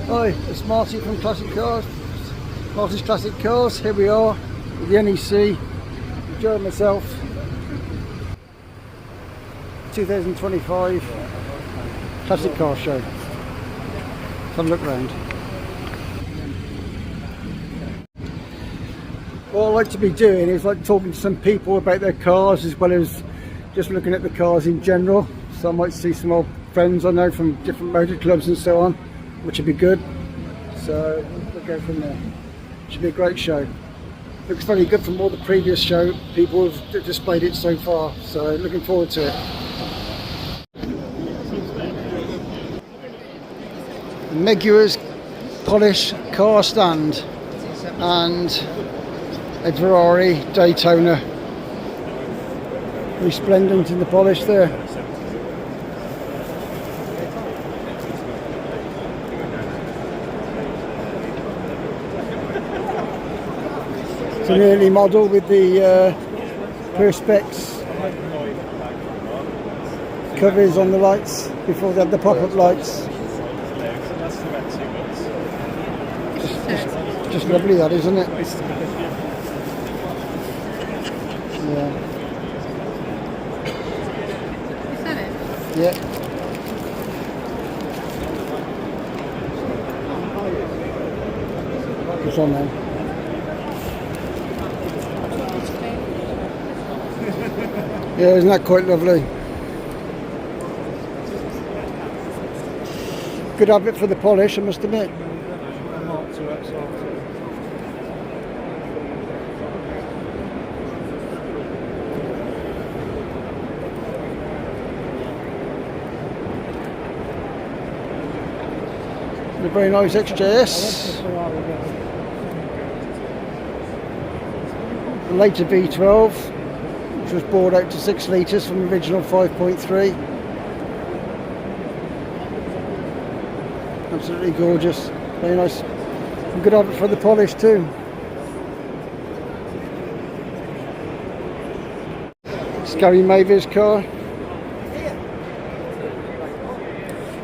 Hi, it's Marty from Classic Cars. Marty's Classic Cars. Here we are with the NEC. Enjoying myself. 2025 Classic Car Show. Have a look around. What I like to be doing is like talking to some people about their cars as well as just looking at the cars in general. So I might see some old friends I know from different motor clubs and so on, which would be good. So we'll go from there. Should be a great show. Looks very good from all the previous show. People have displayed it so far, so looking forward to it. Megua's Polish car stand and a Ferrari Daytona. Resplendent in the polish there. It's an early model with the Perspex covers on the lights before they had the pop-up lights. Just lovely, that, isn't it? Yeah. Is that it? Yeah. It's on there. Yeah, isn't that quite lovely? Good habit for the polish, I must admit. A very nice XJS. A later V12, which was brought out to 6 litres from the original 5.3. Absolutely gorgeous, very nice. And good habit for the polish too. Gary Maver's car,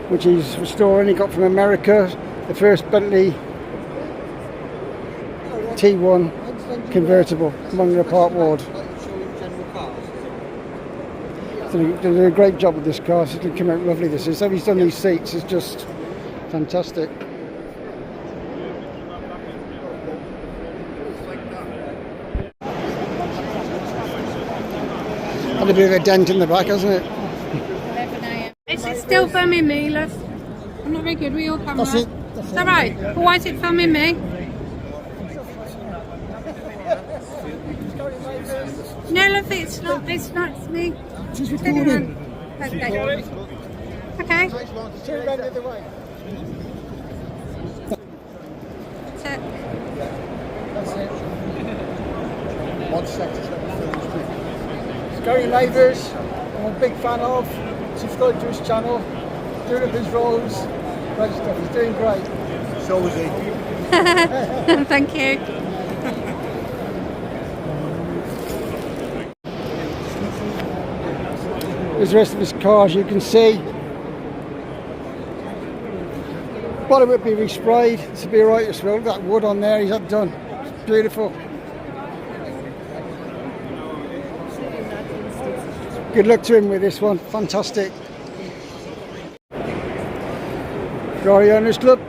which he's restoring. He got from America the first Bentley T1 convertible among the Park Ward. They did a great job with this car. It's going to come out lovely. This is. So he's done these seats. It's just fantastic. Had a bit of a dent in the back, hasn't it? 11 a.m. Is it still filming me, love? I'm not very good with your camera. That's it. Is that right? Well, why is it filming me? No, love, it's not. It's not. It's me. She's recording. Okay. Okay. Turn around the other way. That's it. That's it. 1 second. Gary Maver's, I'm a big fan of. Subscribe to his channel. Doing up his roads. Great stuff. He's doing great. So is he. Thank you. There's the rest of his car, as you can see. Bottom would be resprayed. This would be alright as well. That wood on there, he's had done. It's beautiful. Good luck to him with this one. Fantastic. Ferrari Owners Club.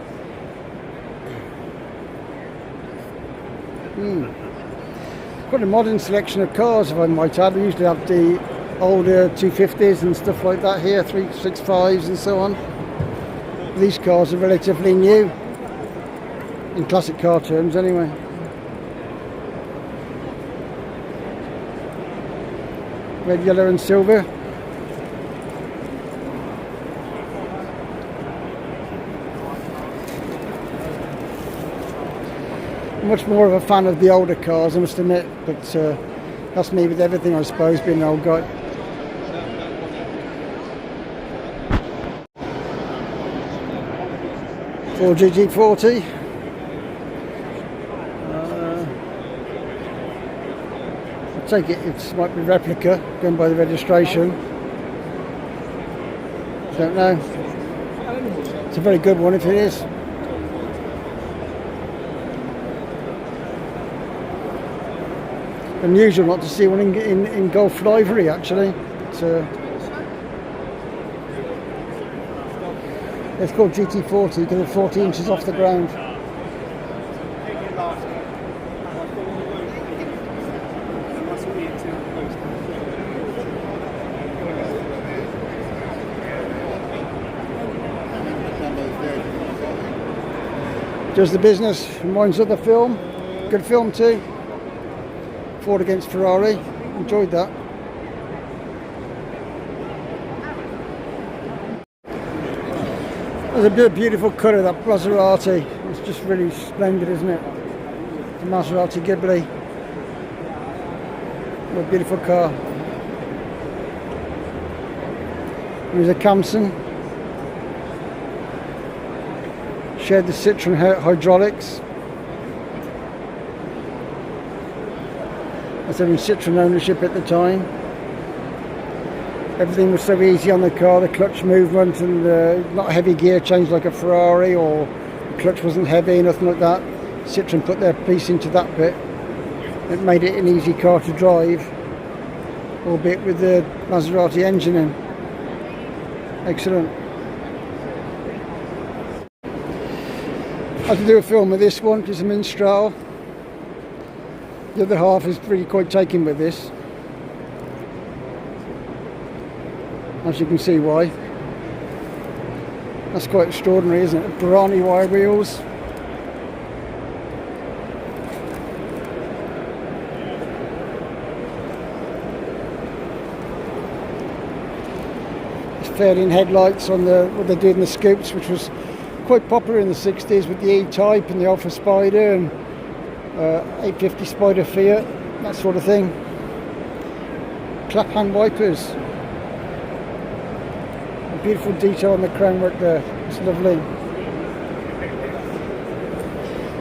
Quite a modern selection of cars, if I might add. We usually have the older 250s and stuff like that here, 365s and so on. These cars are relatively new, in classic car terms anyway. Red, yellow and silver. Much more of a fan of the older cars, I must admit, but that's me with everything, I suppose, being an old guy. Ford GT40. I take it might be replica, going by the registration. Don't know. It's a very good one if it is. unusual not to see one in Gulf livery actually. It's called GT40 because it's 40 inches off the ground. Does the business, reminds of the film. Good film too. Ford against Ferrari. Enjoyed that. There's a beautiful colour, that Maserati. It's just really splendid, isn't it? The Maserati Ghibli. What a beautiful car. Here's a Camson. Shared the Citroen hydraulics. That's in Citroen ownership at the time. Everything was so easy on the car, the clutch movement and not a heavy gear change like a Ferrari, or the clutch wasn't heavy, nothing like that. Citroen put their piece into that bit. It made it an easy car to drive, albeit with the Maserati engine in. Excellent. I had to do a film with this one, it's a Mistral. The other half is really quite taken with this. As you can see why. That's quite extraordinary, isn't it? Pirani wire wheels. Fairing headlights on what they did in the Scoops, which was quite popular in the 60s with the E-Type and the Alpha Spider and 850 Spider Fiat, that sort of thing. Clap hand wipers. A beautiful detail on the crown work there. It's lovely.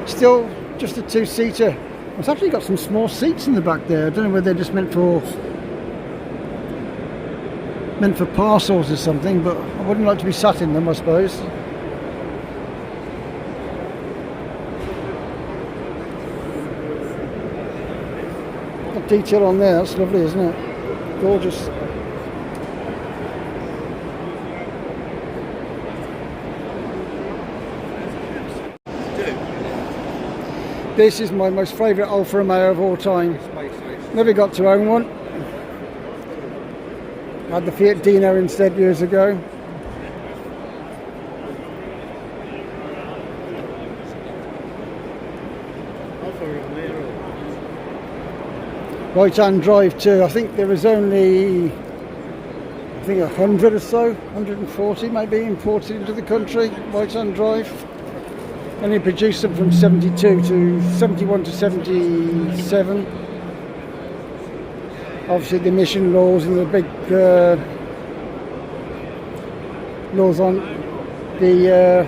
Still just a two-seater. It's actually got some small seats in the back there. I don't know whether they're just meant for parcels or something, but I wouldn't like to be sat in them, I suppose. The detail on there, that's lovely, isn't it? Gorgeous. This is my most favourite Alfa Romeo of all time. Never got to own one. I had the Fiat Dino instead years ago. Right hand drive too. I think there was only 100 or so, 140 maybe imported into the country, right hand drive. Only produced them from 72 to 71 to 77. Obviously the emission laws and the big laws on the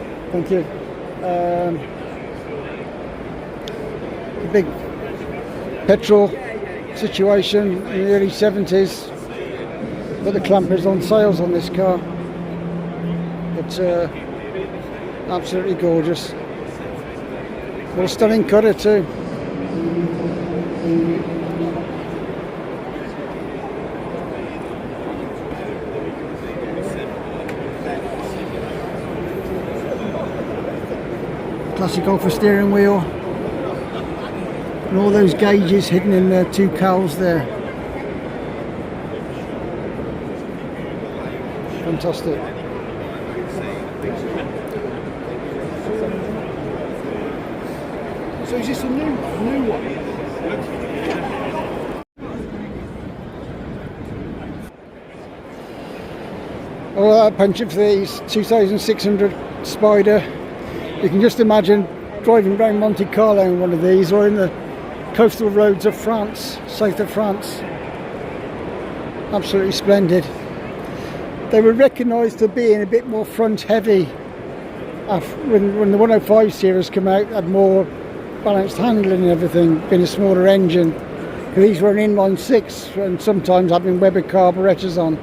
the big petrol situation in the early 70s. Got the clampers on sales on this car. It's absolutely gorgeous. What a stunning cutter too. Classic Alfa steering wheel. And all those gauges hidden in the two cowls there. Fantastic. So is this a new one? All that penchant for these 2600 Spider. You can just imagine driving around Monte Carlo in one of these, or in the coastal roads of France, south of France. Absolutely splendid. They were recognised for being a bit more front heavy. When the 105 series came out, had more balanced handling and everything, being a smaller engine. These were an inline six and sometimes having Weber carburetors on.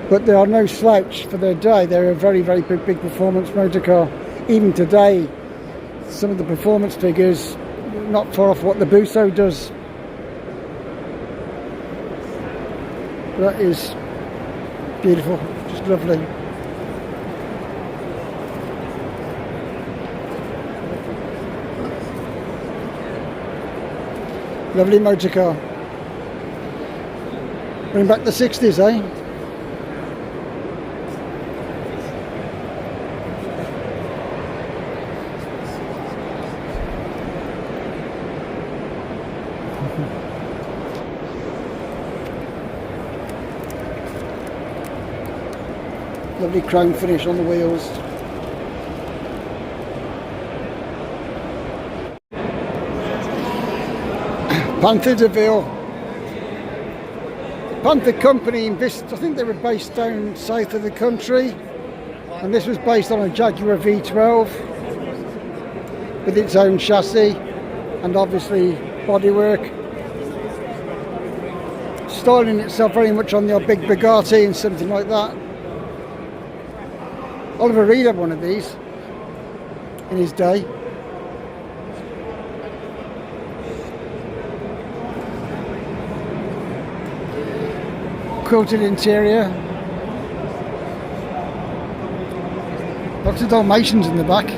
But they are no slouch for their day. They're a very, very big performance motor car. Even today, some of the performance figures not far off what the Busso does. That is beautiful, just lovely. Lovely motor car. Bring back the 60s, eh? Lovely chrome finish on the wheels. Panther DeVille. Panther Company I think they were based down south of the country, and this was based on a Jaguar V12 with its own chassis and obviously bodywork. Styling itself very much on the big Bugatti and something like that. Oliver Reed had one of these in his day. Quilted interior. Lots of Dalmatians in the back.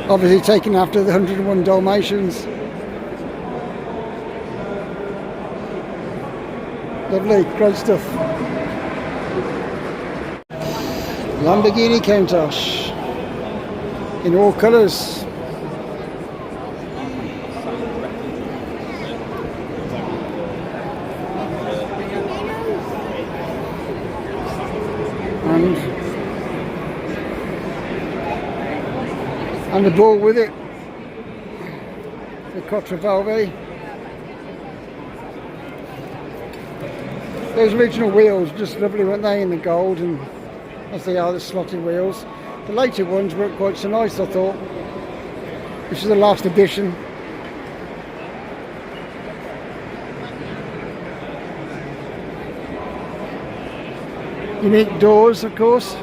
Obviously taken after the 101 Dalmatians. Lovely, great stuff. Lamborghini Countach in all colours. And the ball with it, the Quattrovalve. Those original wheels, just lovely, weren't they, in the gold, and as they are, the slotted wheels. The later ones weren't quite so nice, I thought. This is the last edition. Unique doors, of course.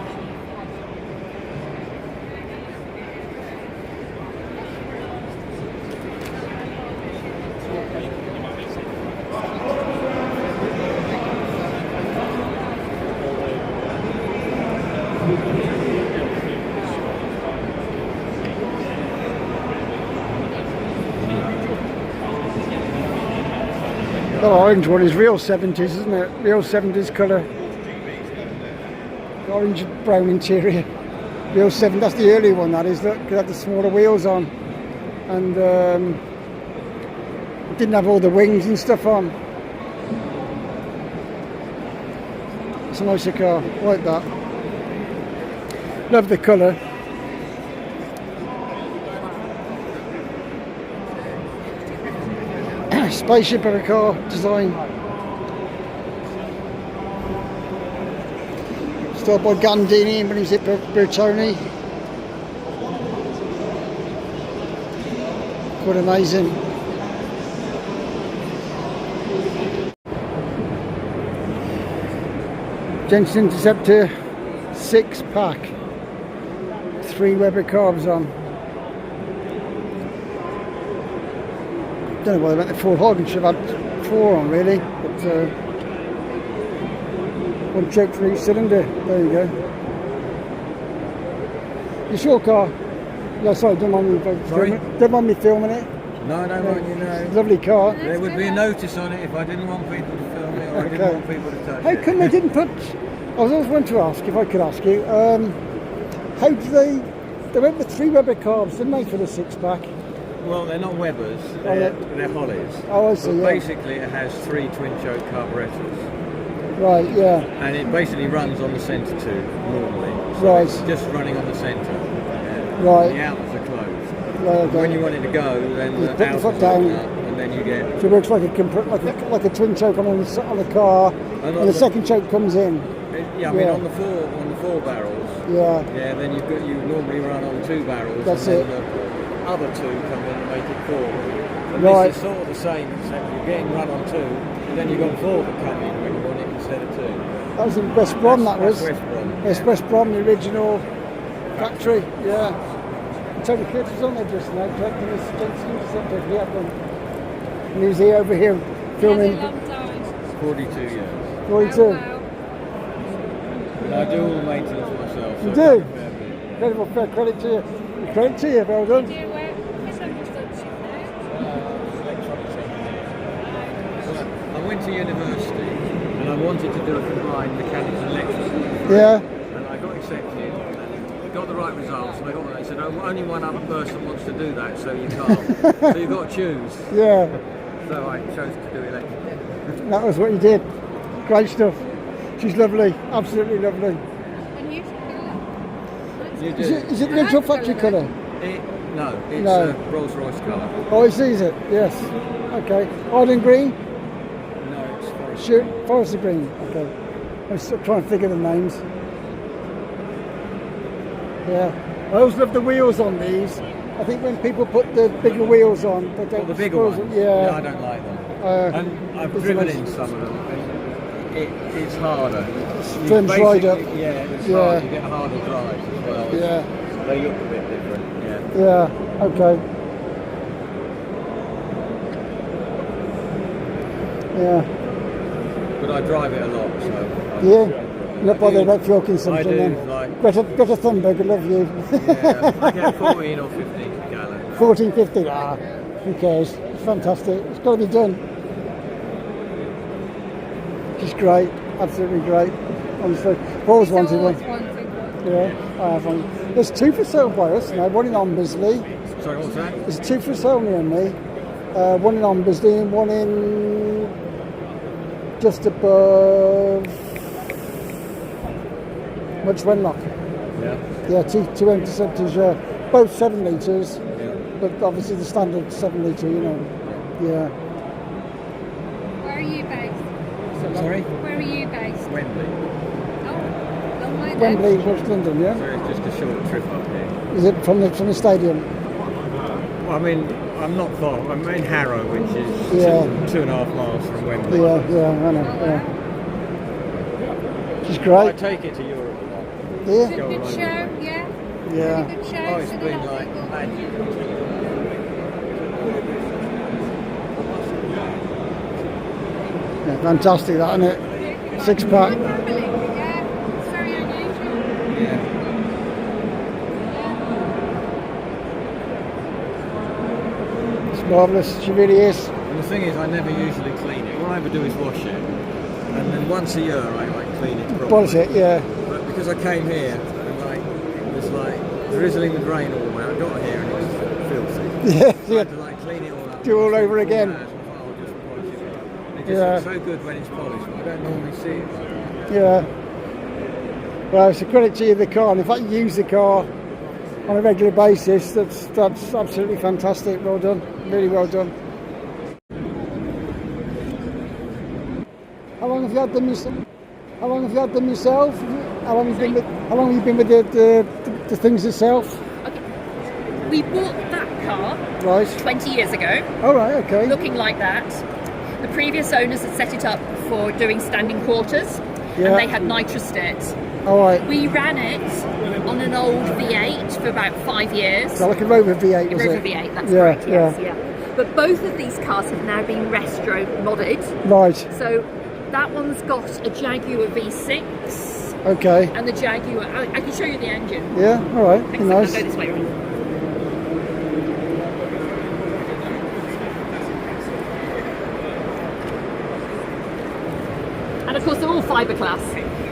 The orange one is real 70s, isn't it? Real 70s colour. Orange brown interior. Real 7, that's the early one, that is. Look, it had the smaller wheels on. And it didn't have all the wings and stuff on. It's a nicer car, like that. Love the colour. Spaceship of a car design. Started by Gandini and brings it Bertoni. Quite amazing. Jensen Interceptor 6-pack. 3 Weber carbs on. Don't know why they went the 4 hog and should have had 4 on really, but one choke for each cylinder. There you go. It's your car. No, sorry, don't mind me filming it. Don't mind me filming it. No, I don't want you know. Lovely car. There would be a notice on it if I didn't want people to film it or I didn't want people to touch How it. come they didn't put... I was always wanting to ask, if I could ask you, how do they went with 3 Weber carbs, didn't they, for the 6-pack? Well, they're not Webers, they're Hollies. Oh, I see, but yeah. basically it has 3 twin-choke carburetors. Right, yeah. And it basically runs on the centre tube, normally. So Right. it's just running on the centre. Yeah. Right. And the outers are closed. Right, okay. When you want it to go, then You the put the outers foot open down. up, and then you get... So it works like a twin choke on the car, and the second choke comes in. Yeah, I mean on the four barrels. Yeah. Yeah, then you normally run on 2 barrels. That's and it. then the other 2 come in and make it 4. And Right. this is sort of the same, except you're getting run on 2, and then you've got 4 that come in when you want it instead That was in West Brom, that was. West Brom. It's West Brom, the original factory, yeah. Tony Curtis was on there just now, collecting his Johnson's something. He had one. And he was here over here filming. Long time. 42 years. 42. Oh, wow. And I do all the maintenance myself. You so do? it's a fair bit. Incredible, fair credit to you. Credit to you, well done. Do you wear misunderstood I went to university and I wanted to do a combined mechanics and electrics. Yeah, And I got accepted and got the right results. And they said, oh, only one other person wants to do that, so you can't. So you've got to choose. yeah. So I chose to do electrics. That was what you did. Great stuff. She's lovely, absolutely lovely. And you You do. Is it the actual factory colour? No, it's No. a Rolls Royce colour. Oh, it sees it, yes. Okay. Island green? No, it's forest. Shoot, forest green. Okay. I'm still trying to figure the names. Yeah. I always love the wheels on these. I think when people put the bigger wheels on, they don't. Well, the bigger suppose- ones. Yeah. No, I don't like them. And I've it's driven nice. in some of them. And it's harder. You Trims right up. basically- Yeah, it's Yeah. hard. You get harder drives as well. Yeah. They look a bit different. Yeah. Yeah. Okay. Yeah. But I drive it a lot, so. Yeah. Not bothered do. about fuel consumption I do, then. like- Greta Thunberg, I love you. Yeah, I get 14 or 15 gallon. 1450, who cares? It's fantastic. It's got to be done. She's great, absolutely great. Honestly, I've always wanted one. Yeah, I have one. There's two for sale by us now. One in Ombersley. Sorry, what's that? There's two for sale near me. One in Ombersley and one in just above Much Wenlock. Yeah. Yeah, two interceptors. Both 7 litres, Yeah. but obviously the standard 7 litre. You know. Yeah. Where are you based? Sorry? Where are you based? Wembley. Oh, long way then. Wembley, West London. Yeah. So it's just a short trip up here. Is it from the stadium? Well, I mean, I'm not far. I'm in Harrow, which is Yeah. 2.5 miles from Wembley. Yeah, I know. Yeah. She's I great. take it to Europe a lot. Is Yeah. it a good show? Yeah. Yeah. Really good show. Oh, it's Seen a been lot of like people. magic. Yeah, fantastic, that, isn't it? 6 pack. My family, yeah. It's very unusual. Yeah. It's marvellous. She really is. And the thing is, I never usually clean it. All I ever do is wash it. And then once a year, I like clean it properly. Polish it, yeah. But because I came here, and like, it was like drizzling with rain all the way. I got here and it was filthy. Yeah, So I yeah. had to like clean it all up. Do all over again. Hours before I would just polish it up. And it just Yeah. looks so good when it's polished, but I don't normally see it like that. Yeah. Well, it's a credit to you, the car. And if I use the car on a regular basis, that's absolutely fantastic. Well done. Really well done. How long have you had them yourself? How long have you had them yourself? How long have you been with the things yourself? We bought that car Right. 20 years ago, All right. Okay. looking like that. The previous owners had set it up for doing standing quarters, Yeah. and they had nitrous it. All right. We ran it on an old V8 for about 5 years. So like a Rover V8, was Rover it? V8, that's Yeah, correct, yes, yeah. yeah. But both of these cars have now been retro modded. Right. So that one's got a Jaguar V6 Okay. and the Jaguar, I can show you the engine. Yeah. All right. Thanks, Nice. I'll go this way around. And of course they're all fiberglass,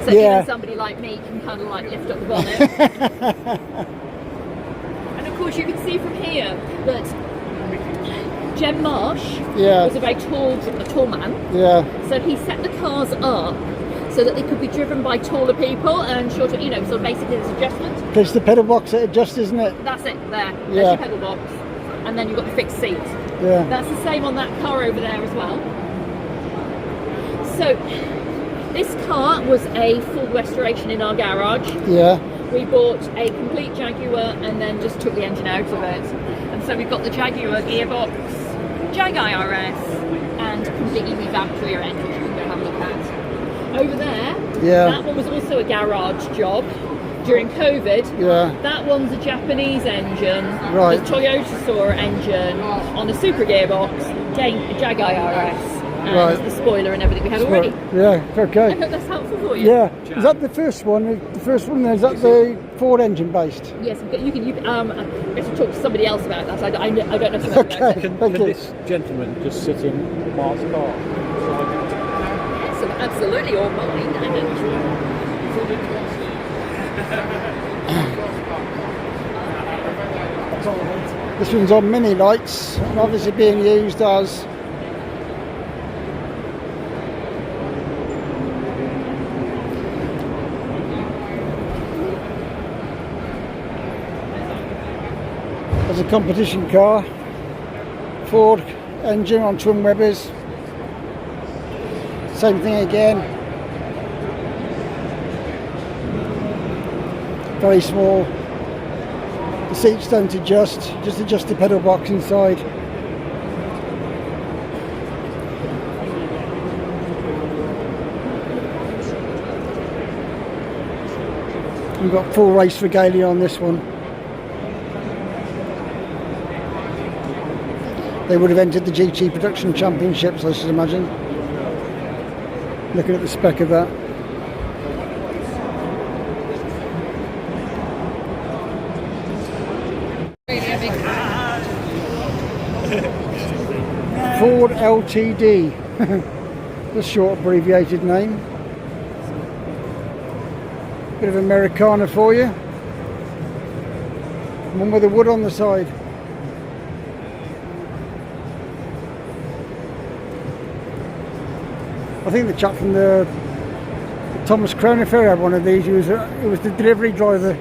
so Yeah. even somebody like me can kind of like lift up the bonnet. And of course you can see from here that Jem Marsh Yeah. was a very tall man, Yeah. so he set the cars up so that they could be driven by taller people and shorter, you know, so basically there's adjustment. It's the pedal box that adjusts, isn't it? That's it, there. There's Yeah. your pedal box. And then you've got the fixed seat. Yeah. That's the same on that car over there as well. So, this car was a full restoration in our garage. Yeah. We bought a complete Jaguar and then just took the engine out of it. And so we've got the Jaguar gearbox, Jag IRS, and completely revamped rear end, which you can go have a look at. Over there, Yeah. That one was also a garage job during COVID. Yeah. That one's a Japanese engine, Right. the Toyota saw engine on a super gearbox, Jag IRS, and Right. the spoiler and everything we had already. Yeah, I okay. hope that's helpful for you. Yeah. Is that the first one? The first one there, is that the Ford engine based? Yes, but you can I have to talk to somebody else about that. I don't know so much about Okay. it. Can Thank you. this gentleman just sit in Mark's car? Yes, absolutely, or mine. I don't know. This one's on mini lights and obviously being used as a competition car. Ford engine on twin Webbers. Same thing again. Very small. The seats don't adjust, just adjust the pedal box inside. We've got full race regalia on this one. They would have entered the GT Production Championships, I should imagine. Looking at the spec of that. Ford LTD, the short abbreviated name. Bit of Americana for you. One with the wood on the side. I think the chap from the Thomas Crown Affair had one of these. He was the delivery driver.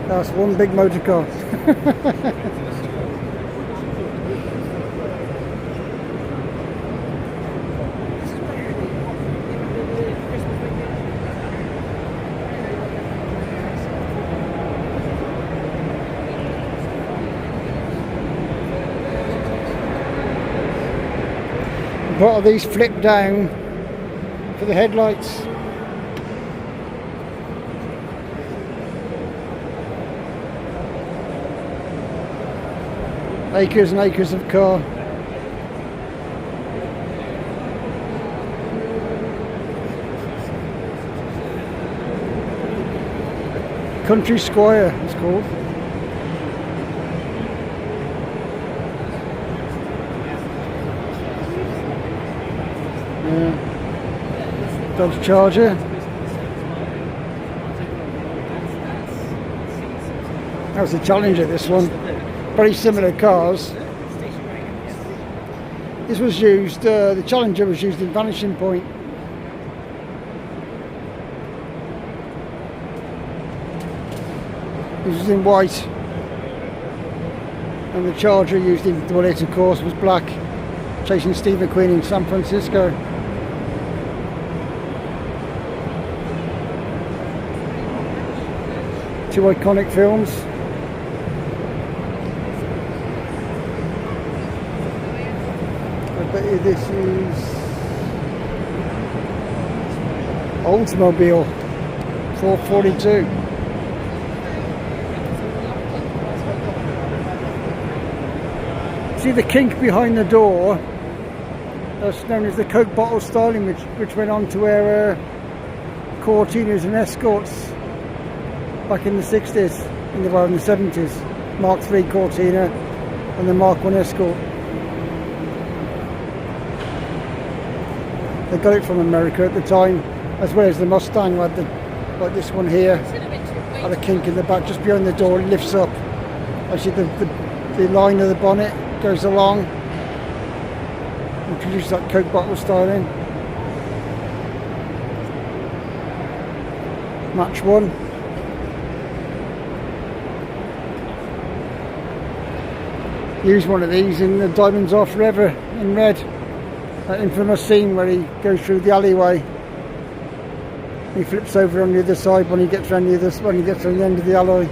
That's one big motor car. Part of these flip down for the headlights. Acres and acres of car. Country Squire it's called. Dodge Charger. That was a Challenger, this one. Very similar cars. This was used, the Challenger was used in Vanishing Point. This was in white. And the Charger used in, well, it of course was black. Chasing Steve McQueen in San Francisco. Two iconic films. I bet you this is Oldsmobile 442. See the kink behind the door? That's known as the Coke bottle styling, which went on to wear Cortinas and Escorts back in the 60s, in the 70s. Mark III Cortina and the Mark I Escort. They got it from America at the time, as well as the Mustang, like this one here, had a kink in the back just behind the door. It lifts up. Actually, the line of the bonnet goes along and produces that Coke bottle styling. Match one. Use one of these in the Diamonds Are Forever in red. That infamous scene where he goes through the alleyway. He flips over on the other side when he gets around the end of the alloy.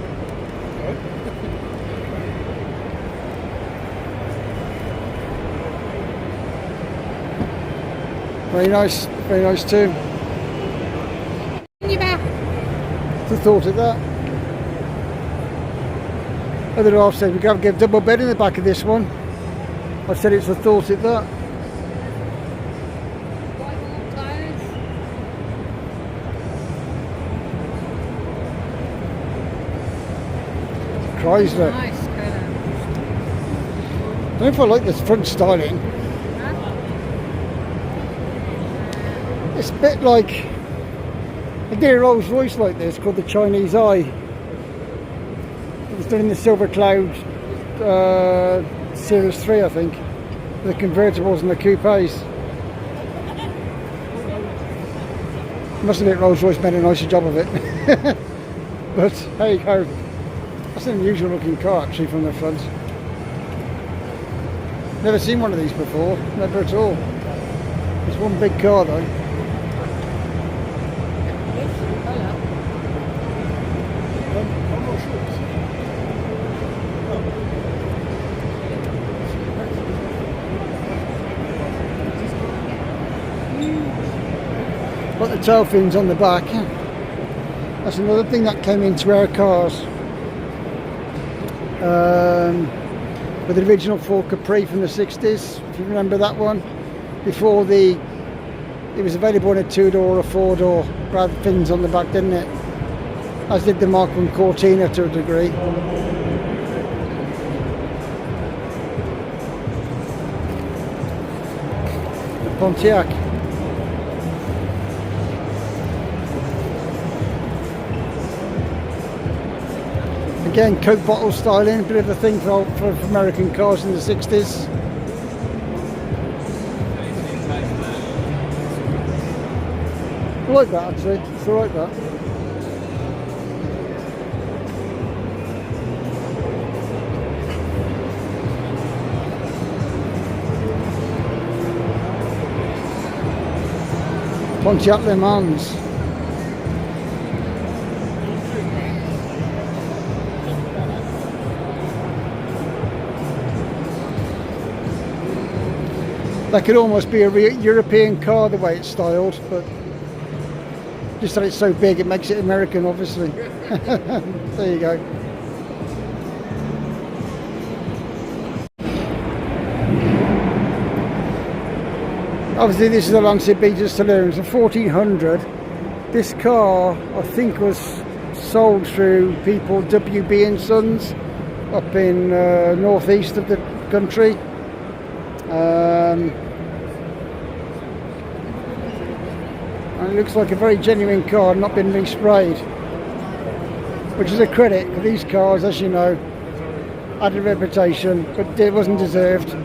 very nice too. In your back. The thought of that. Other half said we're going to give double bed in the back of this one. I said it's the thought of that. Chrysler. Nice colour. I don't know if I like this front styling. It's a bit like I did a Rolls Royce like this called the Chinese Eye. It was done in the Silver Cloud Series 3, I think. The convertibles and the coupes. Must admit Rolls Royce made a nicer job of it. But there you go. That's an unusual looking car actually from the front. Never seen one of these before, never at all. It's one big car though. Got the tail fins on the back. That's another thing that came into our cars. With the original Ford Capri from the 60s, if you remember that one. Before it was available in a 2-door or a 4-door. Had fins on the back, didn't it? As did the Mark I Cortina to a degree. The Pontiac. Again, Coke bottle styling, a bit of a thing for American cars in the 60s. I like that actually, it's alright that. Pontiac Le Mans. That could almost be a European car the way it's styled, but just that it's so big it makes it American obviously. There you go. Obviously this is a Lancia Beta Saloon, it's a 1400. This car I think was sold through people WB and Sons up in northeast of the country. And it looks like a very genuine car, not been resprayed, which is a credit. These cars, as you know, had a reputation, but it wasn't deserved.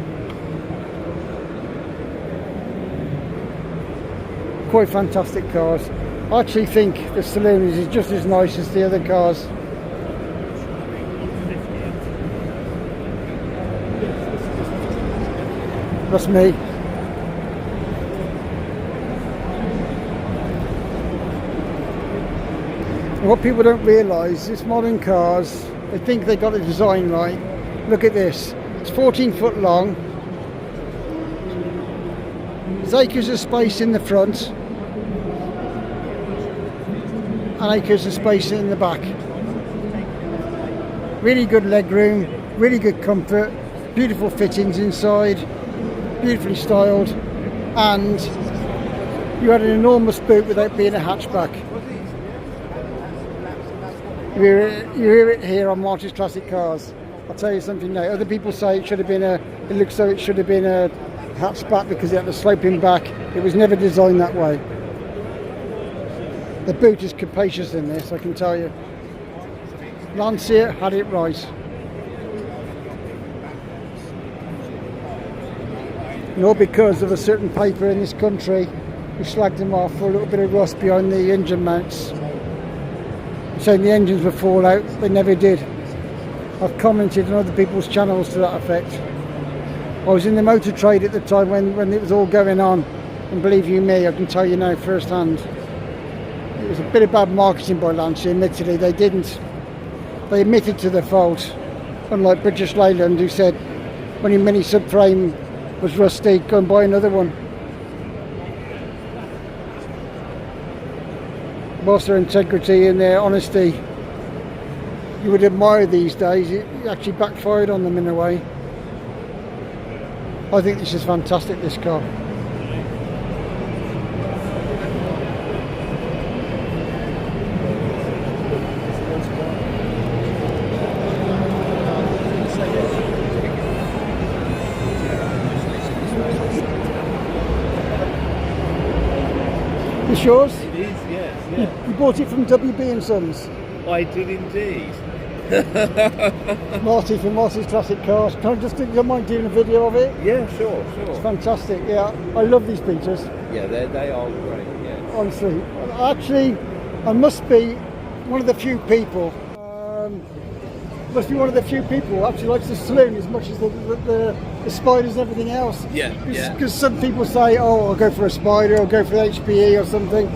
Quite fantastic cars. I actually think the Saloon is just as nice as the other cars. That's me. And what people don't realise is modern cars, they think they got the design right. Look at this. It's 14 foot long. There's acres of space in the front and acres of space in the back. Really good leg room, really good comfort, beautiful fittings inside. Beautifully styled, and you had an enormous boot without being a hatchback. You hear it here on Marty's Classic Cars. I'll tell you something now. Other people say it should have been it looks so it should have been a hatchback because it had a sloping back. It was never designed that way. The boot is capacious in this, I can tell you. Lancia had it right. And all because of a certain paper in this country who slagged them off for a little bit of rust behind the engine mounts, saying the engines would fall out. They never did. I've commented on other people's channels to that effect. I was in the motor trade at the time when it was all going on, and believe you me, I can tell you now firsthand, it was a bit of bad marketing by Lancia. Admittedly, they admitted to their fault, unlike British Leyland, who said when your mini subframe was rusty, go and buy another one. whilst their integrity and their honesty you would admire these days, it actually backfired on them in a way. I think this is fantastic, this car. It's yours? It is, yes, yeah. You bought it from WB and Sons? I did indeed. Marty from Marty's Classic Cars. Can I just think you mind doing a video of it? Yeah, sure. It's fantastic, yeah. I love these beaters. Yeah, they are great, yeah. Honestly. Actually, I must be one of the few people who actually likes the saloon as much as the spiders and everything else. Yeah, yeah. Because some people say, oh, I'll go for a spider, I'll go for the HPE or something.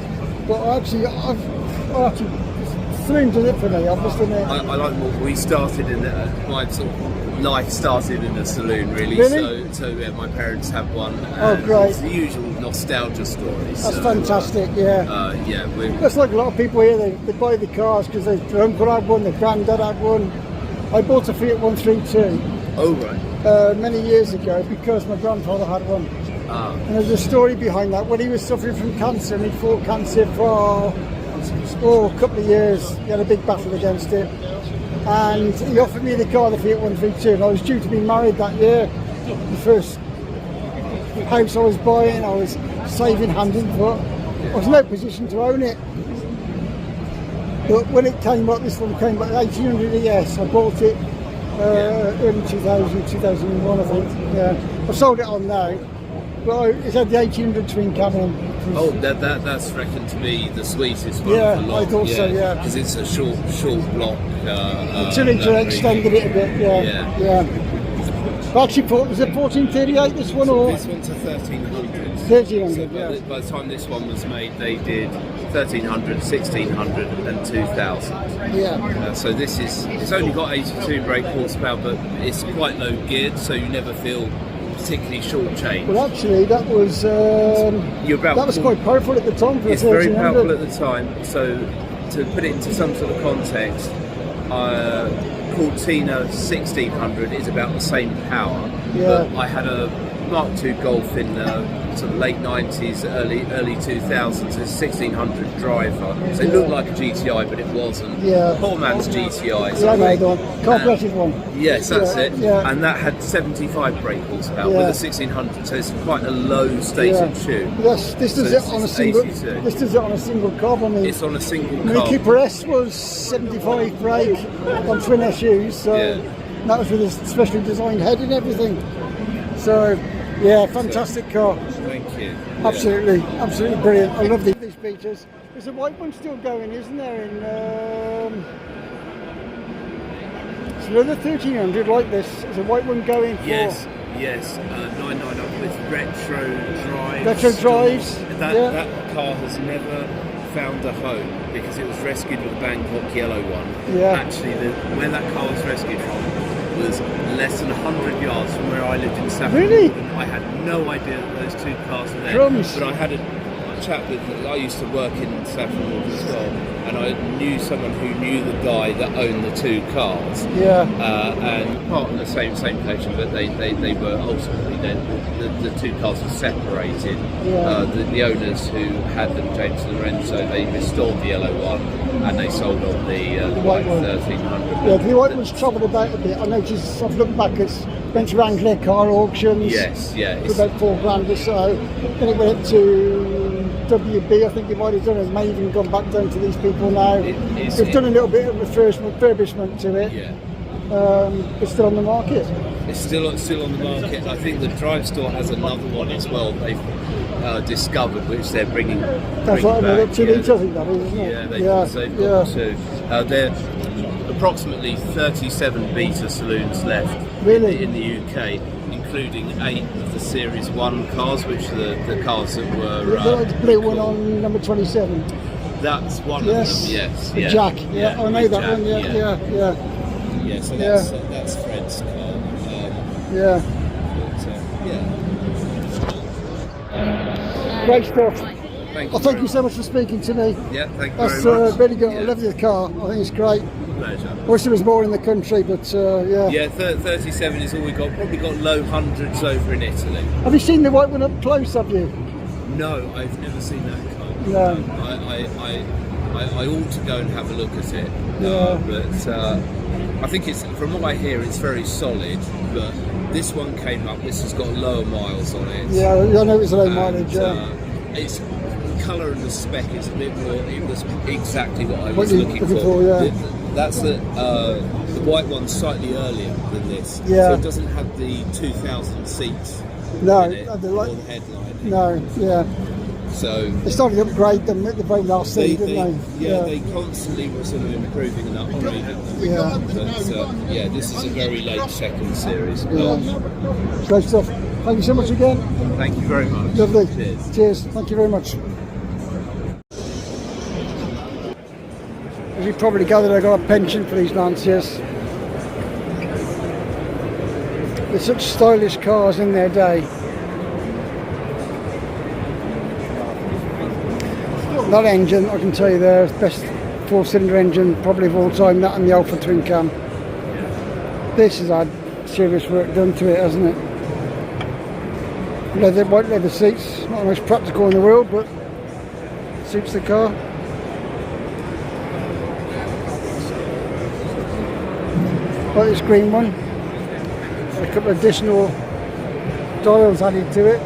But saloon does it for me, I must admit. I like what we started in my sort of life started in a saloon, really. Really? So yeah, my parents have one. Oh, And great. It's the usual nostalgia stories. That's fantastic, yeah. Yeah, That's like a lot of people here, they buy the cars because their uncle had one, their granddad had one. I bought a Fiat 132 oh right. many years ago because my grandfather had one. And there's a story behind that. When he was suffering from cancer, and he fought cancer for a couple of years, he had a big battle against it. And he offered me the car, the Fiat 132, and I was due to be married that year. The first house I was buying, I was saving hand and foot. I was in no position to own it. But when it came up, this one came back, 1800 ES, I bought it early 2000, 2001 I think. Yeah. I sold it on now. Well, it had the 1800 twin cam in. Oh, that's reckoned to be the sweetest one Yeah, of the lot. I thought so, yeah. Because it's a short block. The cylinder extended it a bit, yeah. But actually, was it 1438 this one or? This one's a 1300. 1300, So yeah. by the time this one was made, they did 1300, 1600 and 2000. Yeah. So it's only got 82 brake horsepower, but it's quite low geared, so you never feel particularly shortchanged. Well, actually, that was quite powerful at the time for It's a 1300. very powerful at the time. So to put it into some sort of context, Cortina 1600 is about the same power. Yeah. But I had a Mark II Golf in sort of late 90s, early 2000s. It's a 1600 driver, so it looked like a GTI, but it wasn't. Yeah. Poor man's GTI. Yeah, I know the one. Carbureted one. Yes, that's it. Yeah. And that had 75 brake horsepower Yeah. with a 1600, so it's quite a low stated tune. Yes, this does So it on a it's single. 82. This does it on a single carb. I mean, It's on a single the car. Cooper S was 75 brake on twin SUs, so Yeah. that was with a specially designed head and everything. So, yeah, fantastic car. Thank you. Absolutely, absolutely brilliant. I love these beaters. There's a white one still going, isn't there? In it's another 1300 like this. There's a white one going for Yes. 99 up with retro drives. retro drives. That car has never found a home because it was rescued with a Bangkok yellow one. Yeah. Actually, where that car was rescued from was less than 100 yards from where I lived in Saffron. Really? I had no idea that those two cars were there. Crumbs. But I had a chap I used to work in Saffron as well, and I knew someone who knew the guy that owned the two cars. Yeah. And part of the same collection, but they were ultimately the two cars were separated. Yeah. The owners who had them, James and Lorenzo, they restored the yellow one and they sold on the white one. 1300. Yeah, the white one's travelled about a bit. I noticed, I've looked back, it's went to Wrangler car auctions. Yes, yeah. For about £4,000 or so. Then it went to WB, I think it might have done. It may even gone back down to these people now. They've done a little bit of refurbishment to it. Yeah. It's still on the market. It's still on the market. I think the Drive Store has another one as well. They've discovered, which they're bringing. That's bringing right, back. 2 litres, I think that is, isn't it? Yeah, they've got two. There are approximately 37 beta saloons left Really? in the UK, including 8 of the Series 1 cars, which are the cars that were. The blue one on number 27. That's one Yes. of them. Yes. The Yeah. Jack. Yeah, I know with that Jack, one. Yeah. Yeah, so Yeah. that's Fred's car. Yeah. But, yeah. Great stuff. Thank you. Well, thank very you so much for speaking to me. Yeah, thank you That's very much. really good. Yeah. I love your car. I think it's great. Pleasure. Wish there was more in the country, but yeah. Yeah, 37 is all we got. Probably got low hundreds over in Italy. Have you seen the white one up close? Have you? No, I've never seen that car. No. I ought to go and have a look at it. Yeah. But I think it's, from what I hear, it's very solid. But this one came up. This has got lower miles on it. Yeah, I know it's a low And, mileage. Yeah. It's the colour and the spec is a bit more. It was exactly what I What was you're looking looking for. for, yeah. That's the white one's slightly earlier than this. Yeah. So it doesn't have the 2,000 seats. No, in it, the or light- the headlight. No, yeah. So They started to upgrade them at the very last they, thing, didn't they? they constantly were sort of improving and upgrading. Yeah. But yeah, this is a very late second series. Yeah. Great stuff. Thank you so much again. Thank you very much. Lovely. Cheers. Cheers. Thank you very much. As you probably gathered, I got a penchant for these Lancias. They're such stylish cars in their day. That engine, I can tell you, the best four-cylinder engine probably of all time. That and the Alpha Twin Cam. This has had serious work done to it, hasn't it? White leather seats, not the most practical in the world, but suits the car. Like this green one, a couple of additional dials added to it.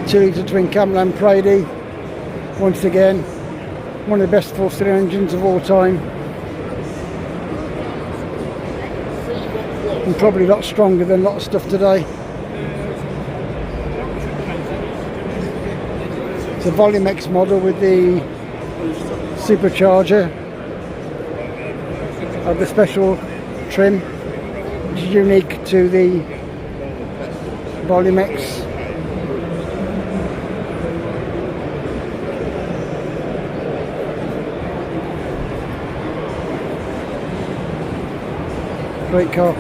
Two-litre twin cam Lampredi, once again, one of the best four-cylinder engines of all time. And probably a lot stronger than a lot of stuff today. It's a Volume X model with the supercharger of the special trim, which is unique to the Volume X. Great car.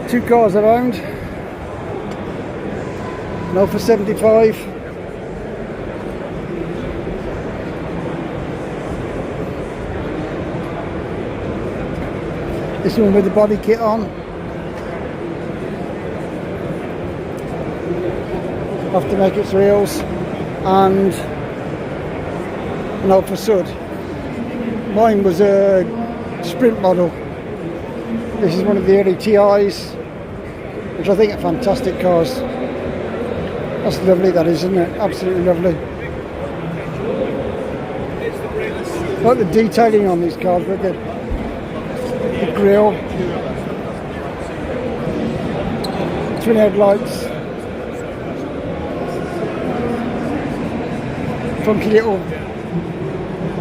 Two cars I've owned. An Alfa 75. This one with the body kit on. Have to make its wheels. And an Alfa Sud. Mine was a sprint model. This is one of the early TIs, which I think are fantastic cars. That's lovely, that is, isn't it? Absolutely lovely. I like the detailing on these cars with the grille, twin headlights, funky little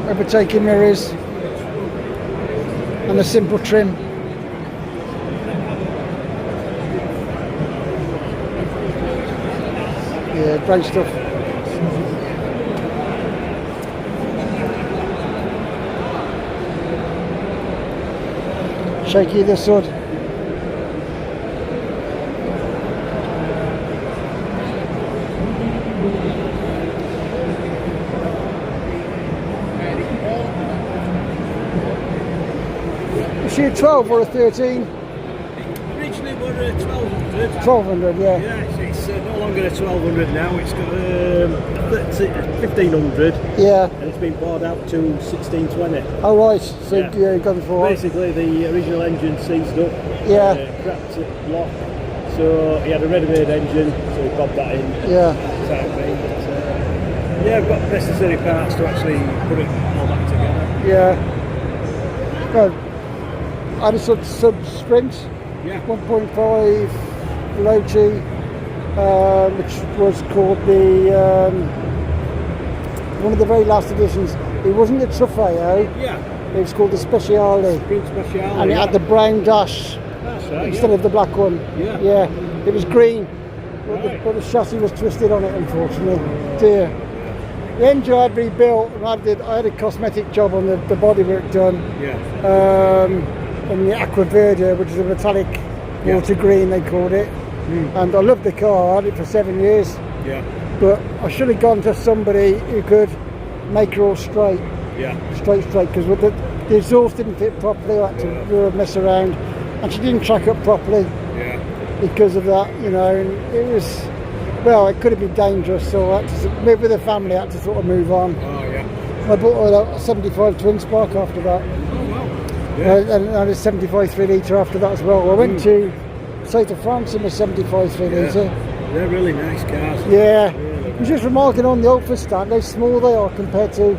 overtaking mirrors, and a simple trim. Yeah, great stuff. Shaky the Sud. Is she a 12 or a 13? Originally we're 1200. 1200, yeah. Yeah, it's no longer a 1200 now. It's got 1500, Yeah. and it's been bought out to 1620. Oh right, so Yeah. yeah, you got it for Basically, the original engine seized up. Yeah. Cracked it lock. So he had a ready-made engine, so we bobbed that in. Yeah. Type thing. But, yeah, I've got necessary parts to actually put it all back together. Yeah. Well, I had a sub sprint, Yeah. 1.5 Veloci, which was called the one of the very last editions. It wasn't the Trofeo, Yeah. it was called the Speciale, Green Speciale. and it yeah. had the brown dash That's right. instead of the black one. Yeah. Yeah, it was green, but the chassis was twisted on it, unfortunately. Dear. The engine I'd rebuilt, and I had a cosmetic job on the bodywork done. Yeah. In the Aqua Verde, which is a metallic water green, they called it. And I loved the car. I had it for 7 years. Yeah. But I should have gone to somebody who could make her all straight. Yeah. Straight, because with the exhaust didn't fit properly. I had to do a mess around, and she didn't track up properly Yeah. because of that. You know, and it was, well, it could have been dangerous. So I had to live with the family. I had to sort of move on. Oh yeah. I bought a 75 twin spark after that. Yeah. And a 75 3 litre after that as well. I went to South of France in a 75 3 litre. They're really nice cars. Yeah. Really I was just remarking on the Ultra stand how small they are compared to.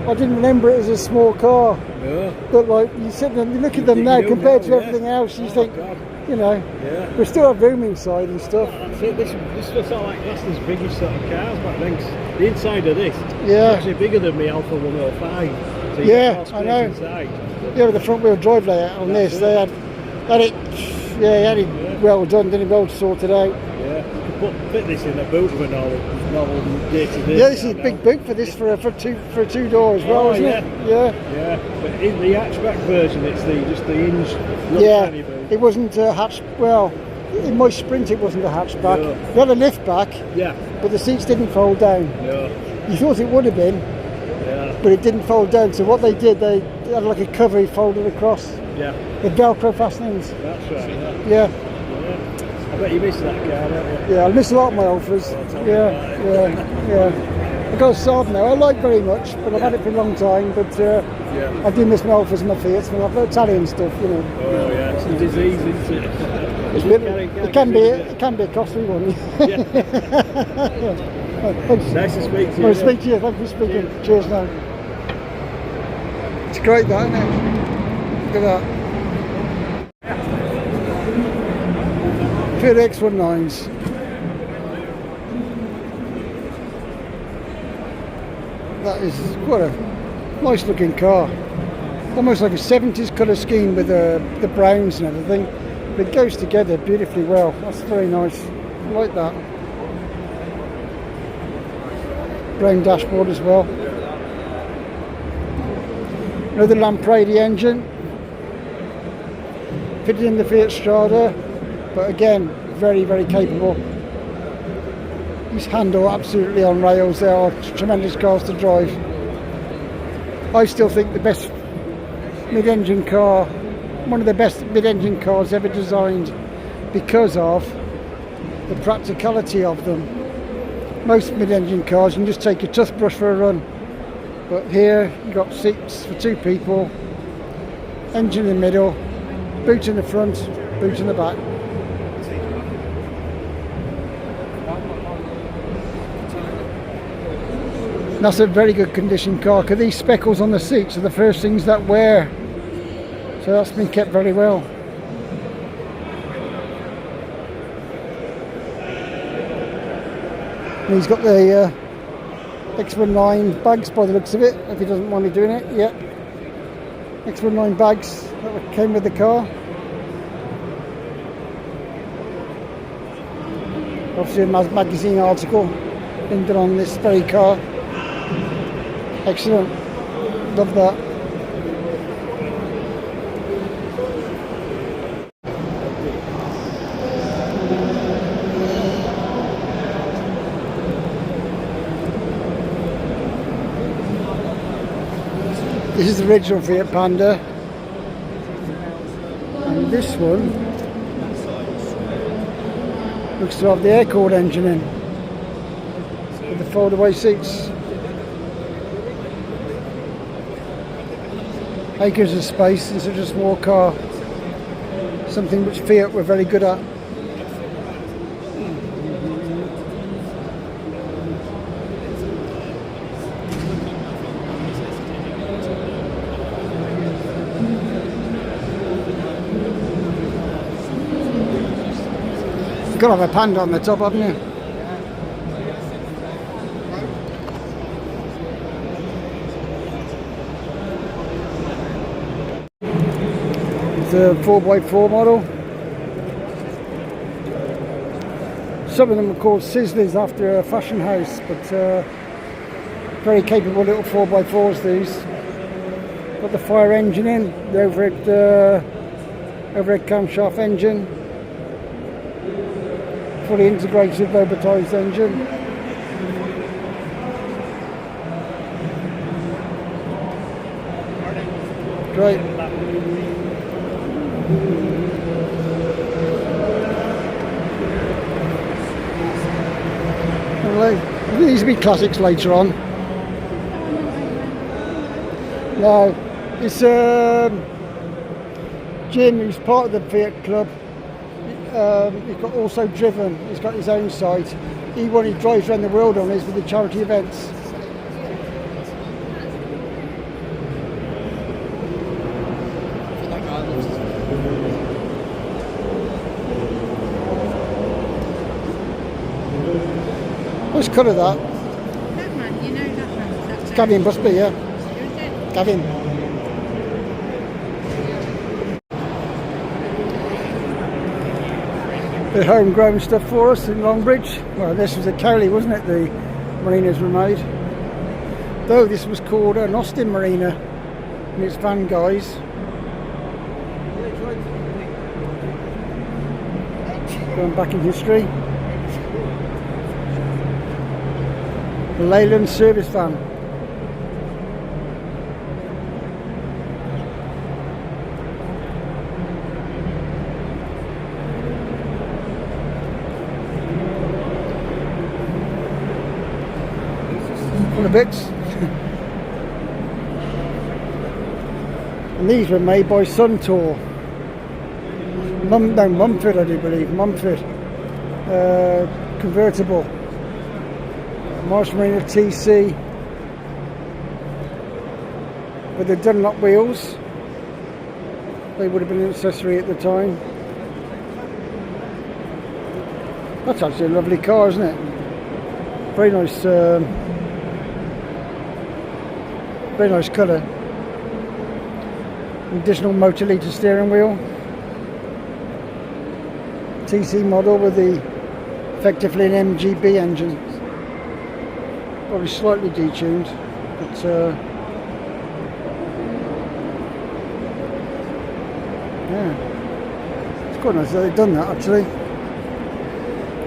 I didn't remember it as a small car. Yeah. But like you sit and you look at them You now do compared now, to yeah. everything else, you Oh, think, God. you know, Yeah. we still have room inside and stuff. See, this was sort of like Leicester's biggest sort of cars back then. 'Cause the inside of this is Yeah. actually bigger than the Alfa 105. So you Yeah, get more I space know. inside. Yeah, with the front wheel drive layout on That's this, it. they had it. Yeah, he had it well done, didn't he? Well sorted out. Yeah. You could fit this in a boot of a normal day-to-day. Yeah, this is a car big now. boot for this for a two door as well, Oh, isn't yeah. it? Yeah. Yeah, but in the hatchback version, it's just the hinge. little Yeah, tiny boot. it wasn't a hatch. Well, in my Sprint, it wasn't a hatchback. No. We had a lift back, Yeah, but the seats didn't fold down. yeah, You thought it would have been, yeah, but it didn't fold down. So what they did, they had like a cover he folded across yeah. with Velcro fastenings. That's right. Yeah, Yeah. Yeah. I bet you missed that car, don't you? yeah. I miss a lot of my Alphas. tell me Yeah, about yeah. I got a Saab now. I like very much, but I've had it for a long time. But Yeah. I do miss my Alphas and my Fiats, and I've got Italian stuff, you know. Oh yeah, it's a disease, isn't it? It's it can be a costly one. Yeah. Thanks. Nice to speak to you. Well, speak to you. Thank you for speaking. Cheers now. It's great that, isn't it? Look at that. Few X19s. That is quite a nice looking car. Almost like a 70s colour scheme with the browns and everything. But it goes together beautifully well. That's very nice. I like that. Brown dashboard as well. Another Lampredi engine. Fitted in the Fiat Strada. But again, very, very capable. These handle absolutely on rails. They are tremendous cars to drive. I still think the best mid-engine car, one of the best mid-engine cars ever designed because of the practicality of them. Most mid-engine cars, you can just take your toothbrush for a run. But here, you've got seats for two people, engine in the middle, boot in the front, boot in the back. That's a very good condition car, because these speckles on the seats are the first things that wear. So that's been kept very well. And he's got the X19 bags by the looks of it, if he doesn't mind me doing it. Yeah. X19 bags that came with the car. Obviously a magazine article been done on this very car. Excellent. Love that. This is the original Fiat Panda. And this one looks to have the air-cooled engine in with the fold-away seats. Acres of space in such a small car. Something which Fiat were very good at. You've got to have a Panda on the top, haven't you? the 4x4 model. Some of them are called Sizzlers after a fashion house, but very capable little 4x4s these. Got the fire engine in, the overhead camshaft engine, fully integrated robotised engine. Great. These will be classics later on. No, it's Jim, who's part of the Fiat Club. He's got also driven. He's got his own site. He drives around the world on these with the charity events. What's colour that? That one, you know that one. It's Gavin, must be, yeah. Gavin. The homegrown stuff for us in Longbridge. Well, this was a Cowley, wasn't it? The marinas were made. Though this was called an Austin Marina, and it's Van Guy's. Going back in history. The Leyland service van. Full of bits. And these were made by Suntour. Mumford, I do believe. Mumford. Convertible. Marsh Marina TC with the Dunlop wheels. They would have been an accessory at the time. That's actually a lovely car, isn't it? Very nice colour. Additional motor litre steering wheel. TC model with the effectively an MGB engine. Probably slightly detuned, but yeah, it's quite nice that they've done that actually.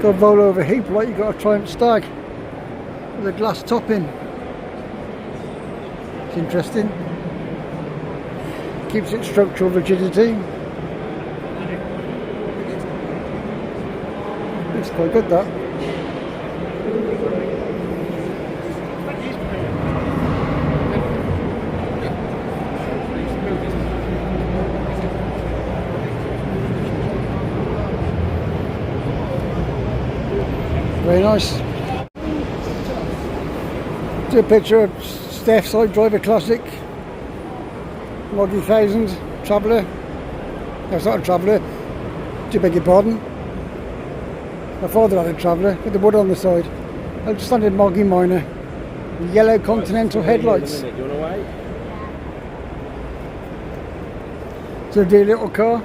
Got a roll over heap like you've got a Triumph Stag with a glass topping. It's interesting. Keeps its structural rigidity. It's quite good that. Very nice. Do a picture of Steph's Side Driver Classic. Moggy 1000 Traveller. No, it's not a Traveller. Do beg your pardon. My father had a Traveller with the wood on the side. A standard Moggy Minor. Yellow Continental headlights. It's a dear little car.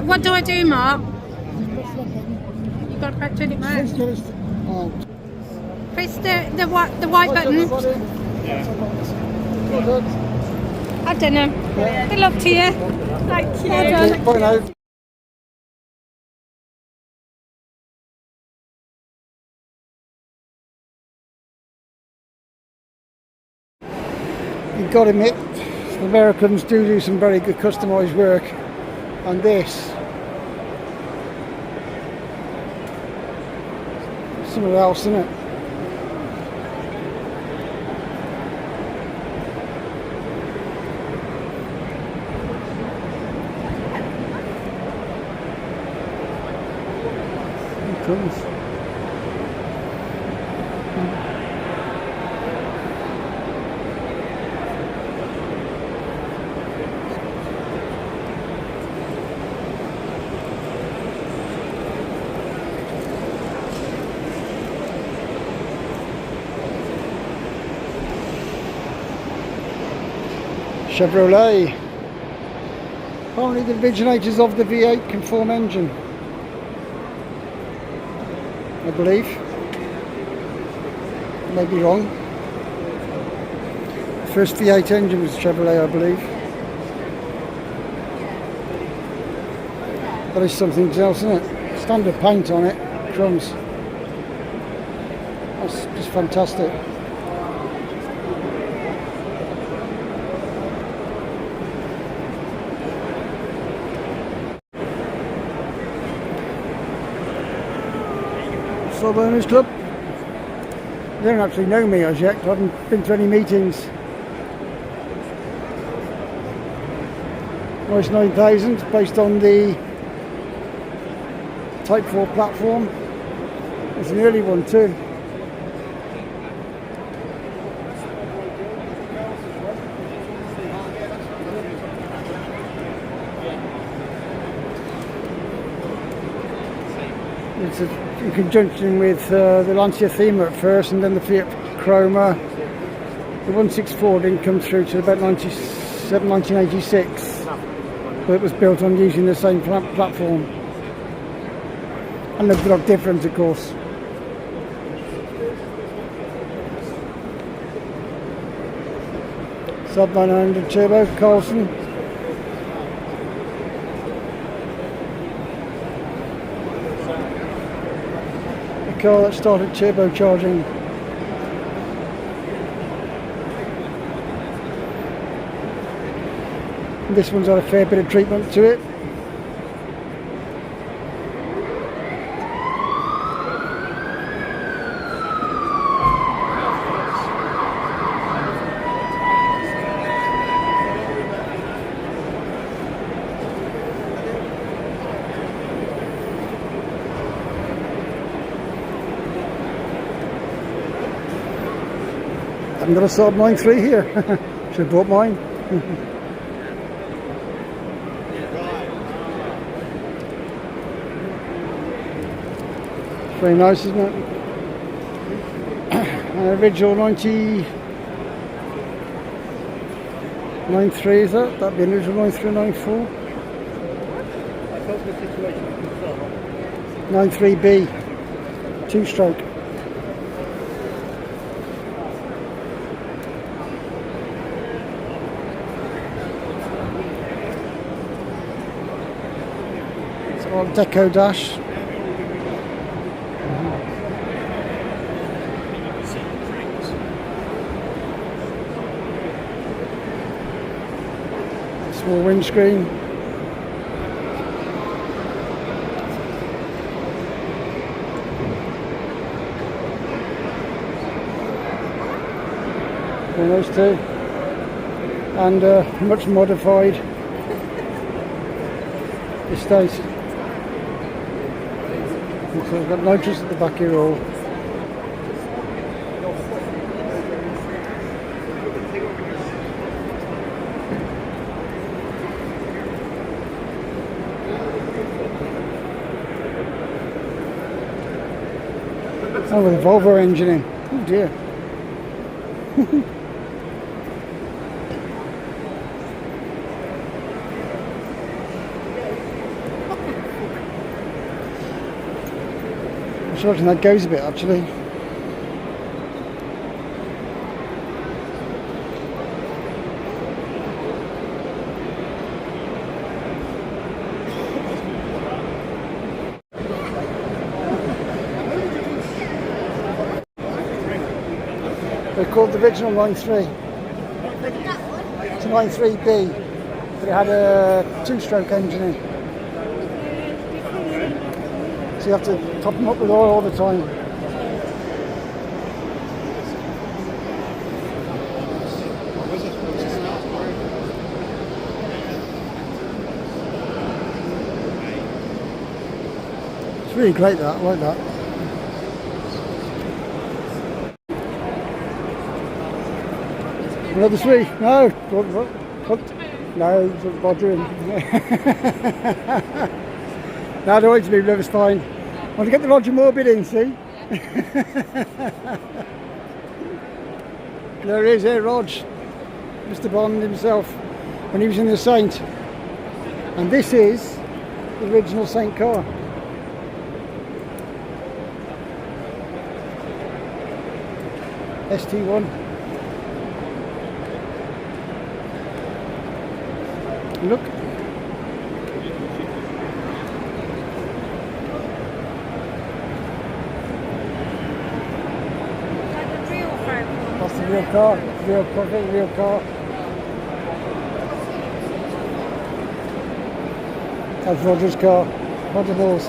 What do I do, Mark? You got to press it, Mark. Press the white button. I don't know. Good luck to you. Thank you. Bye now. You've got to admit, the Americans do some very good customised work on this. Something else, isn't it? Here it comes. Chevrolet. Apparently the originators of the V8 conform engine, I believe. May be wrong. The first V8 engine was Chevrolet, I believe. That is something else, isn't it? Standard paint on it, crumbs. That's just fantastic. Celebs Owners Club. They don't actually know me as yet. I haven't been to any meetings. Nice 9000 based on the Type 4 platform. It's an early one too. It's in conjunction with the Lancia Thema at first, and then the Fiat Chroma. The 164 didn't come through till about 1986, but it was built on using the same platform. And the block difference, of course. Sub 900 turbo, Carlson. A car that started turbocharging. This one's had a fair bit of treatment to it. I've got a Saab 9.3 here. Should have bought mine. Very nice, isn't it? Original 9.3 is that? That'd be an original 9.3, 9.4. 9.3B, 2-stroke. Deco dash. Small windscreen. Those two, and much modified estate. So I've got nitrous at the back here all. Oh, with a Volvo engine in. Oh dear. I reckon that goes a bit actually. They're called the original 9.3. It's a 9.3B, but it had a 2-stroke engine in. So you have to top them up with oil all the time. It's really great that, I like that. Another 3? No, no, it's bothering. No, I don't want it to be River's fine. I want to get the Roger Moore bit in, see? There he is, here, Rog. Mr. Bond himself. when he was in the Saint. And this is the original Saint car. ST1. Look. That's the real car. Real car. That's Roger's car. Roger Moore's.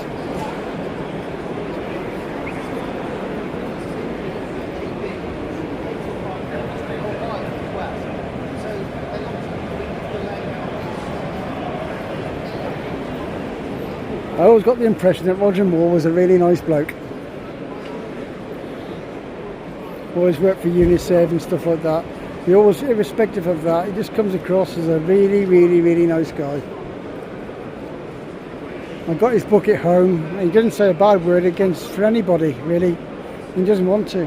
I always got the impression that Roger Moore was a really nice bloke. Always worked for UNICEF and stuff like that. He always, irrespective of that, he just comes across as a really, really, really nice guy. I got his book at home, and he doesn't say a bad word against for anybody, really. He doesn't want to.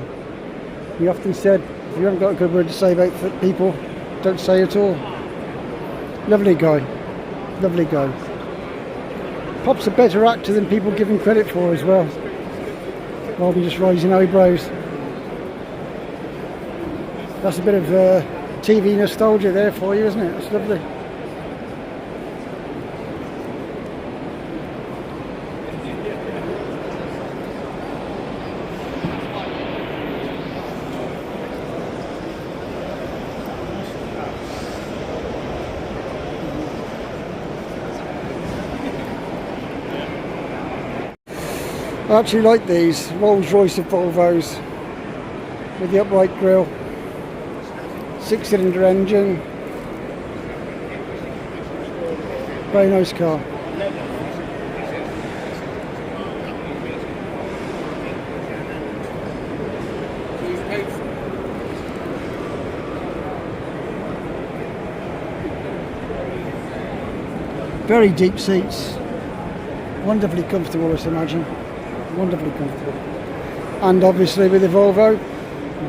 He often said, if you haven't got a good word to say about people, don't say it at all. Lovely guy. Lovely guy. Pop's a better actor than people give him credit for as well, rather than just raising eyebrows. That's a bit of TV nostalgia there for you, isn't it? That's lovely. I actually like these Rolls Royce of Volvos with the upright grille, 6-cylinder engine, very nice car. Very deep seats, wonderfully comfortable, I imagine. Wonderfully comfortable, and obviously with the Volvo,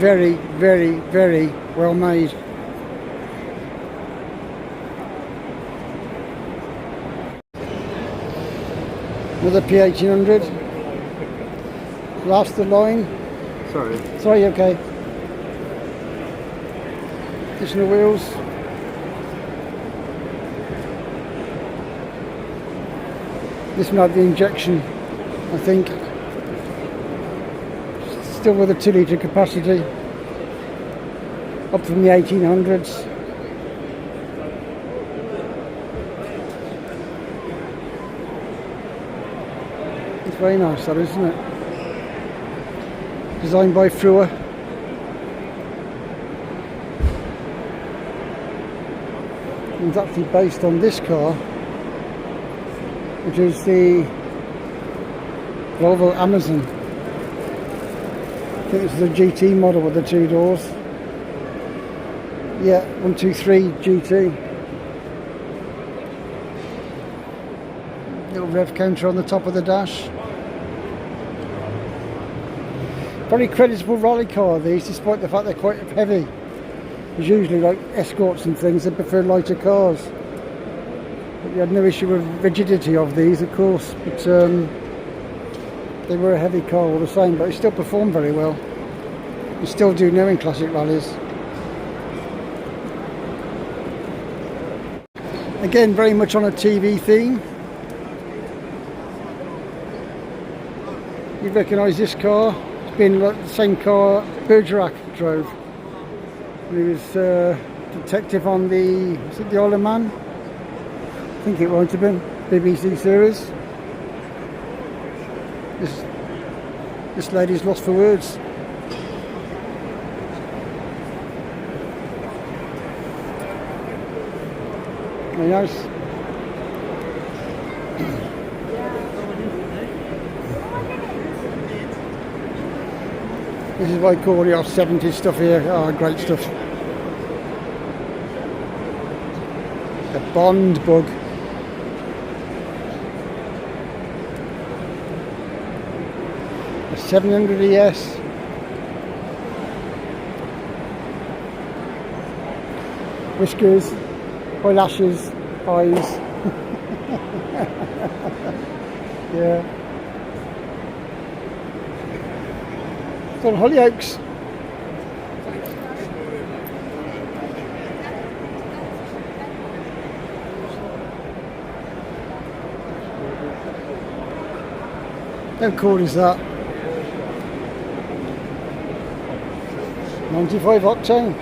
very, very, very well made. Another P1800. Last the line. Sorry, okay. Additional wheels. This one had the injection, I think. Still with a 2-litre capacity, up from the 1800s. It's very nice, that, isn't it? Designed by Frewer. It's actually based on this car, which is the Volvo Amazon. I think this is a GT model with the 2 doors. Yeah, 123 GT. Little rev counter on the top of the dash. Very creditable rally car, these, despite the fact they're quite heavy. There's usually like escorts and things, they prefer lighter cars. But we had no issue with rigidity of these, of course, but they were a heavy car all the same, but it still performed very well. You still do now in classic rallies. Again, very much on a TV theme. You recognise this car? It's been like the same car Bergerac drove. He was detective on the, was it the Isle of Man? I think it might have been, BBC series. This lady's lost for words. Very nice. This is what I call your 70s stuff here. Oh, great stuff. The Bond Bug. A 700 ES. Whiskers, eyelashes, eyes. Yeah. It's on Hollyoaks. How cool is that? 95 octane.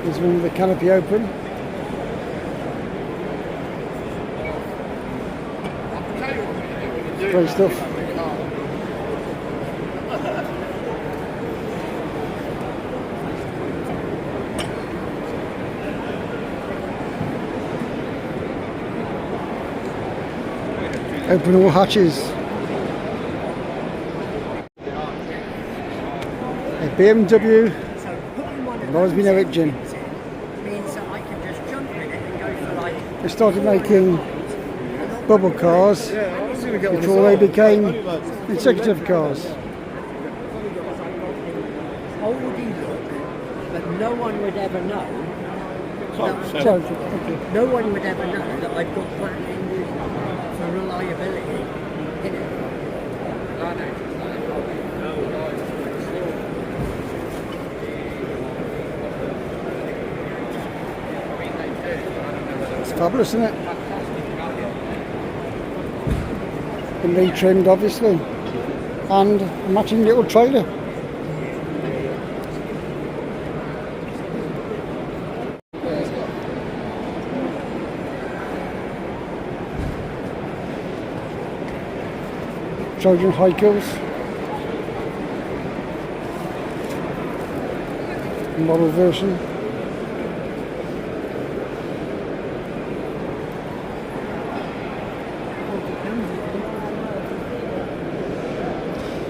There's one with the canopy open. Great stuff. Open all hatches. A BMW. There's always been no engine. Means that I can just jump in it and go for like. They started making bubble cars before they became executive cars. Oldie look, but no one would ever know. So, thank you. No one would ever know that I've got black engine for reliability in it. It's fabulous, isn't it? Been retrimmed, obviously, and a matching little trailer. Trojan Hikers. Model version.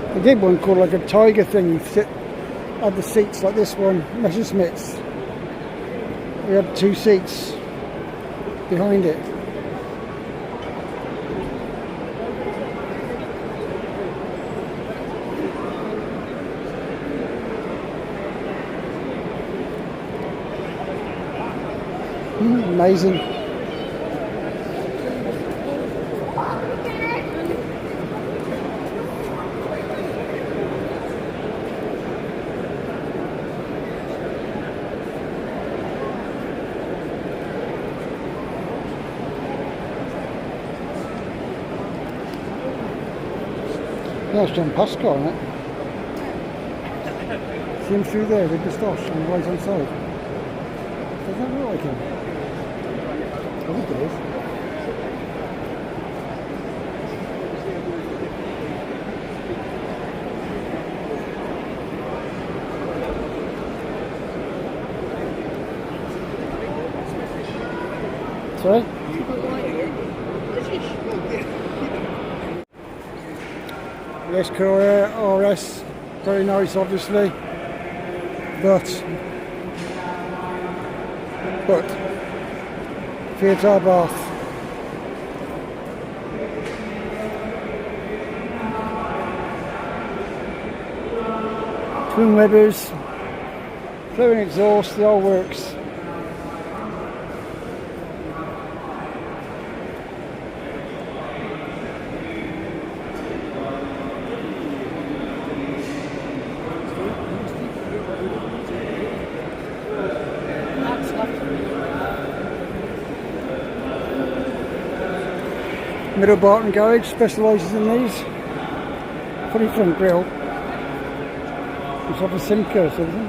I did one called like a tiger thing. You sit, had the seats like this one, Messerschmitts. We had 2 seats behind it. Amazing. That's John Pascal, isn't it? See him through there with the moustache on the right hand side. Doesn't that look like him? I think it is. Sorry? Yes, Courier RS, very nice obviously, but Fiat Abarth. Twin Webbers, fluid exhaust, the whole works. Middle Barton Garage specialises in these. Funny front grille. It's like a Simco or something.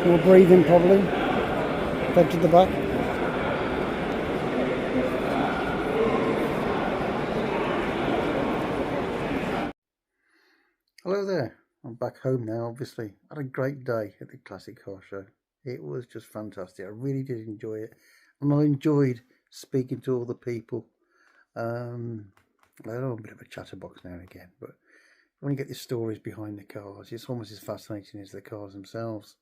More breathing probably. Bed to the back. Hello there. I'm back home now obviously. Had a great day at the Classic Car Show. It was just fantastic. I really did enjoy it. And I enjoyed speaking to all the people. I know I'm a bit of a chatterbox now and again, but when you get the stories behind the cars, it's almost as fascinating as the cars themselves.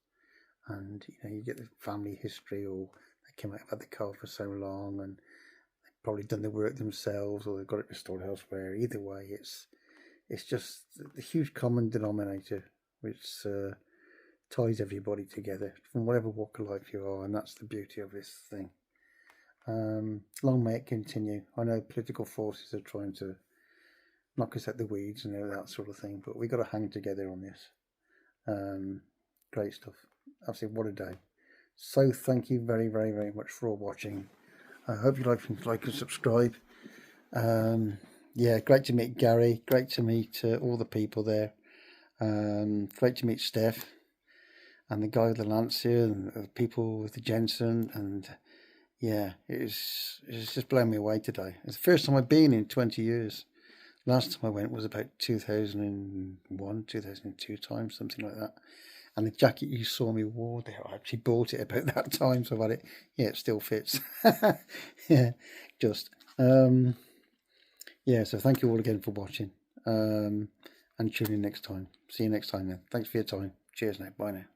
And you know, you get the family history, or they came out, have had the car for so long, and they probably done the work themselves, or they've got it restored elsewhere. Either way, it's just the huge common denominator which ties everybody together from whatever walk of life you are, and that's the beauty of this thing. Long may it continue. I know political forces are trying to knock us at the weeds and that sort of thing, but we got to hang together on this. Great stuff. Absolutely, what a day. So thank you very, very, very much for all watching. I hope you like and subscribe. Yeah, great to meet Gary. Great to meet all the people there. Great to meet Steph and the guy with the Lancia and the people with the Jensen. And yeah, it's just blown me away today. It's the first time I've been in 20 years. Last time I went was about 2001, 2002 time, something like that. And the jacket you saw me wore there, I actually bought it about that time, so I've had it. Yeah, it still fits. Yeah, just. Yeah, so thank you all again for watching. And tune in next time. See you next time then. Thanks for your time. Cheers now. Bye now.